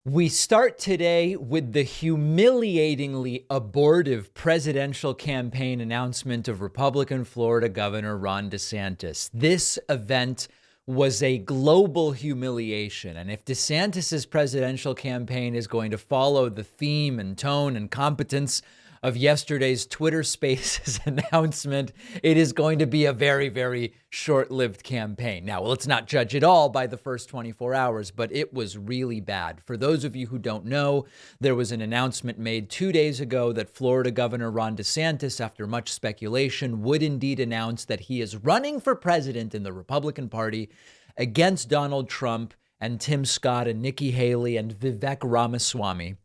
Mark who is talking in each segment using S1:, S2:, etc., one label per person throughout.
S1: We start today with the humiliatingly abortive presidential campaign announcement of Republican Florida Governor Ron DeSantis. This event was a global humiliation. And if DeSantis's presidential campaign is going to follow the theme and tone and competence of yesterday's Twitter Spaces announcement, it is going to be a very, very short-lived campaign. Now, let's not judge it all by the first 24 hours, but it was really bad. For those of you who don't know, there was an announcement made 2 days ago that Florida Governor Ron DeSantis, after much speculation, would indeed announce that he is running for president in the Republican Party against Donald Trump and Tim Scott and Nikki Haley and Vivek Ramaswamy.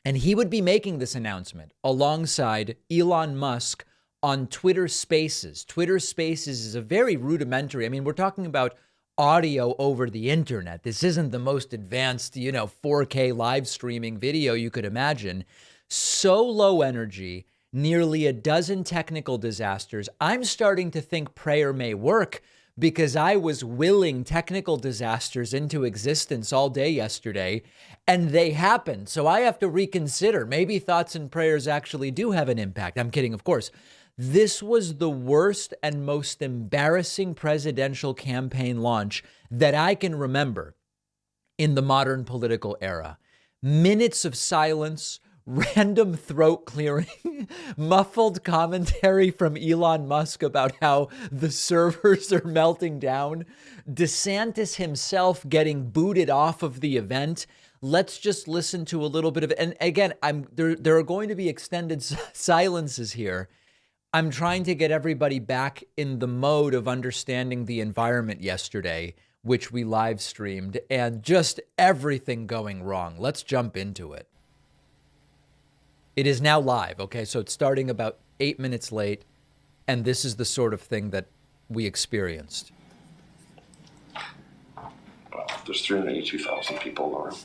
S1: And he would be making this announcement alongside Elon Musk on Twitter Spaces. Twitter Spaces is a very rudimentary. I mean, we're talking about audio over the internet. This isn't the most advanced, 4K live streaming video you could imagine. So low energy, nearly a dozen technical disasters. I'm starting to think prayer may work, because I was willing technical disasters into existence all day yesterday, and they happened. So I have to reconsider. Maybe thoughts and prayers actually do have an impact. I'm kidding, of course. This was the worst and most embarrassing presidential campaign launch that I can remember in the modern political era. Minutes of silence, random throat clearing, muffled commentary from Elon Musk about how the servers are melting down, DeSantis himself getting booted off of the event. Let's just listen to a little bit of it. And again, there are going to be extended silences here. I'm trying to get everybody back in the mode of understanding the environment yesterday, which we live streamed, and just everything going wrong. Let's jump into it. It is now live, okay? So it's starting about 8 minutes late, and this is the sort of thing that we experienced.
S2: There's 382,000 people in the room.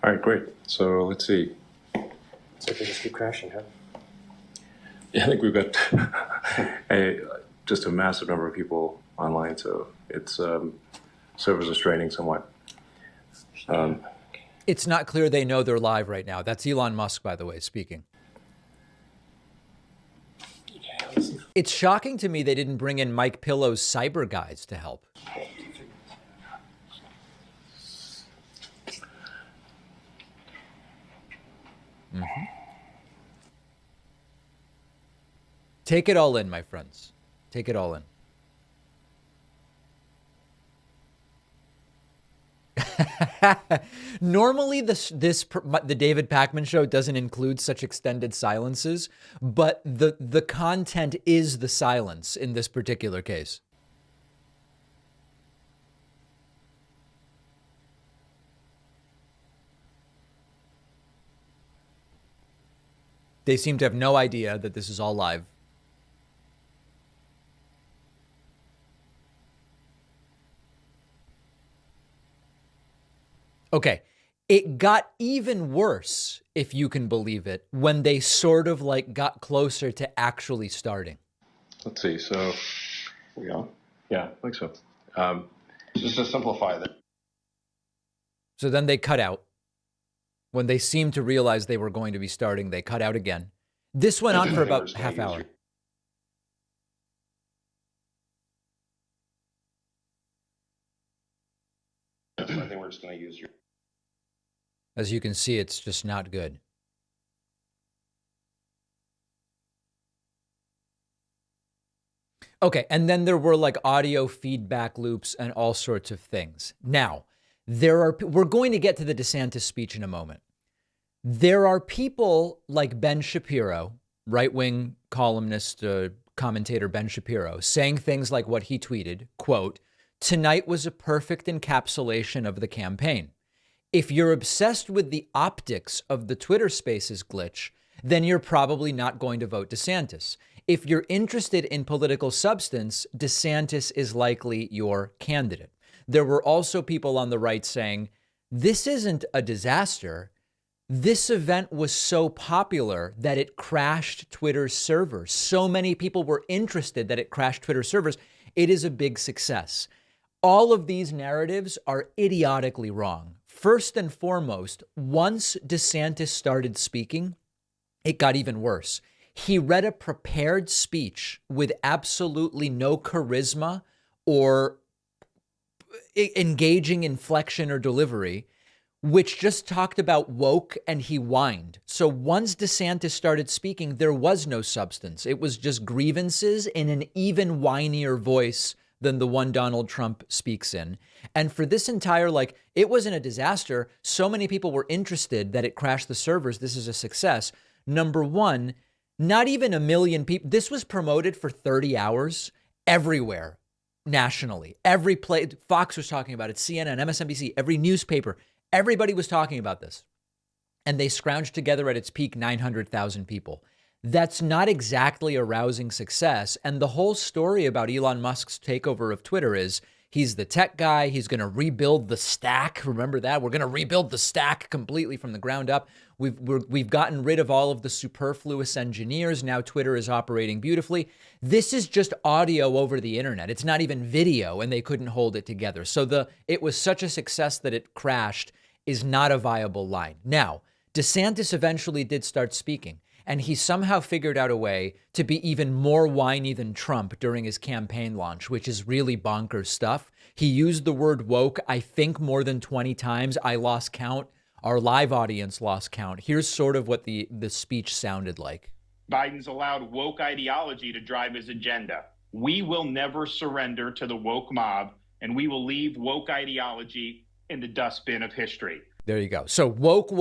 S3: All right, great. So let's see.
S2: So they just keep crashing, huh?
S3: Yeah, I think we've got just a massive number of people online, so it's servers are straining somewhat.
S1: It's not clear they know they're live right now. That's Elon Musk, by the way, speaking. It's shocking to me they didn't bring in Mike Pillow's cyber guys to help. Mm-hmm. Take it all in, my friends. Take it all in. Normally, the David Pakman show doesn't include such extended silences, but the content is the silence in this particular case. They seem to have no idea that this is all live. Okay, it got even worse, if you can believe it, when they sort of got closer to actually starting.
S3: Let's see. So, we on? Yeah, I think so.
S2: Just to simplify that.
S1: So then they cut out. When they seemed to realize they were going to be starting, they cut out again. This went on for about half hour.
S2: I think we're just going to use your...
S1: As you can see, it's just not good. Okay, and then there were audio feedback loops and all sorts of things. Now, we're going to get to the DeSantis speech in a moment. There are people like Ben Shapiro, right-wing columnist, commentator Ben Shapiro, saying things like what he tweeted, quote, "Tonight was a perfect encapsulation of the campaign. If you're obsessed with the optics of the Twitter Spaces glitch, then you're probably not going to vote DeSantis. If you're interested in political substance, DeSantis is likely your candidate." There were also people on the right saying, this isn't a disaster. This event was so popular that it crashed Twitter's servers. So many people were interested that it crashed Twitter servers. It is a big success. All of these narratives are idiotically wrong. First and foremost, once DeSantis started speaking, it got even worse. He read a prepared speech with absolutely no charisma or engaging inflection or delivery, which just talked about woke, and he whined. So once DeSantis started speaking, there was no substance. It was just grievances in an even whinier voice than the one Donald Trump speaks in. And for this entire, it wasn't a disaster. So many people were interested that it crashed the servers. This is a success. Number one, not even a million people. This was promoted for 30 hours everywhere nationally. Every place, Fox was talking about it, CNN, MSNBC, every newspaper, everybody was talking about this. And they scrounged together at its peak 900,000 people. That's not exactly a rousing success. And the whole story about Elon Musk's takeover of Twitter is he's the tech guy. He's going to rebuild the stack. Remember that? We're going to rebuild the stack completely from the ground up. We've gotten rid of all of the superfluous engineers. Now Twitter is operating beautifully. This is just audio over the internet. It's not even video, and they couldn't hold it together. So it was such a success that it crashed is not a viable line. Now, DeSantis eventually did start speaking, and he somehow figured out a way to be even more whiny than Trump during his campaign launch, which is really bonkers stuff. He used the word woke, I think, more than 20 times. I lost count. Our live audience lost count. Here's sort of what the speech sounded like.
S4: Biden's allowed woke ideology to drive his agenda. We will never surrender to the woke mob, and we will leave woke ideology in the dustbin of history.
S1: There you go. So woke.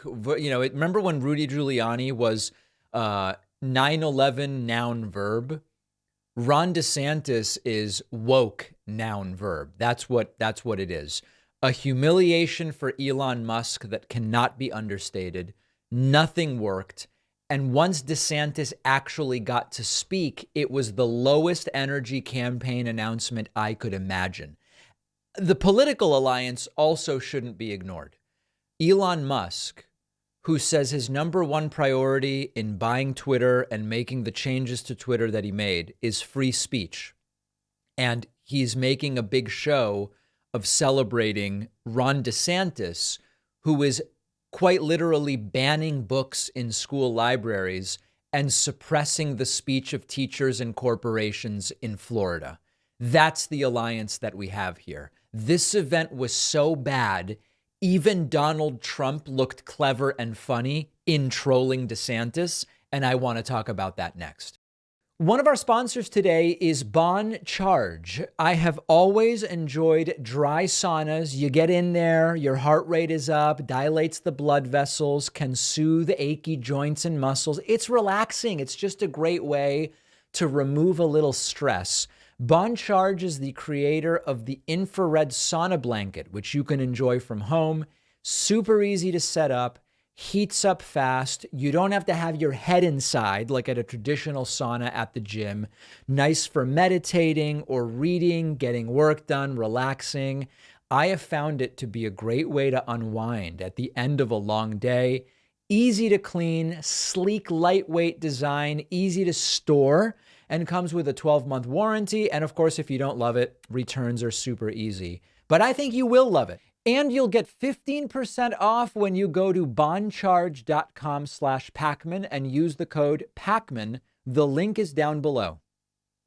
S1: Remember when Rudy Giuliani was 9/11 noun verb? Ron DeSantis is woke noun verb. That's what it is. A humiliation for Elon Musk that cannot be understated. Nothing worked. And once DeSantis actually got to speak, it was the lowest energy campaign announcement I could imagine. The political alliance also shouldn't be ignored. Elon Musk, who says his number one priority in buying Twitter and making the changes to Twitter that he made is free speech. And he's making a big show of celebrating Ron DeSantis, who is quite literally banning books in school libraries and suppressing the speech of teachers and corporations in Florida. That's the alliance that we have here. This event was so bad, even Donald Trump looked clever and funny in trolling DeSantis, and I want to talk about that next. One of our sponsors today is Bon Charge. I have always enjoyed dry saunas. You get in there, your heart rate is up, dilates the blood vessels, can soothe achy joints and muscles. It's relaxing. It's just a great way to remove a little stress. Bon Charge is the creator of the infrared sauna blanket, which you can enjoy from home. Super easy to set up. Heats up fast. You don't have to have your head inside like at a traditional sauna at the gym. Nice for meditating or reading, getting work done, relaxing. I have found it to be a great way to unwind at the end of a long day. Easy to clean, sleek, lightweight design, easy to store, and comes with a 12-month warranty. And of course, if you don't love it, returns are super easy. But I think you will love it. And you'll get 15% off when you go to boncharge.com/Pacman and use the code Pacman. The link is down below.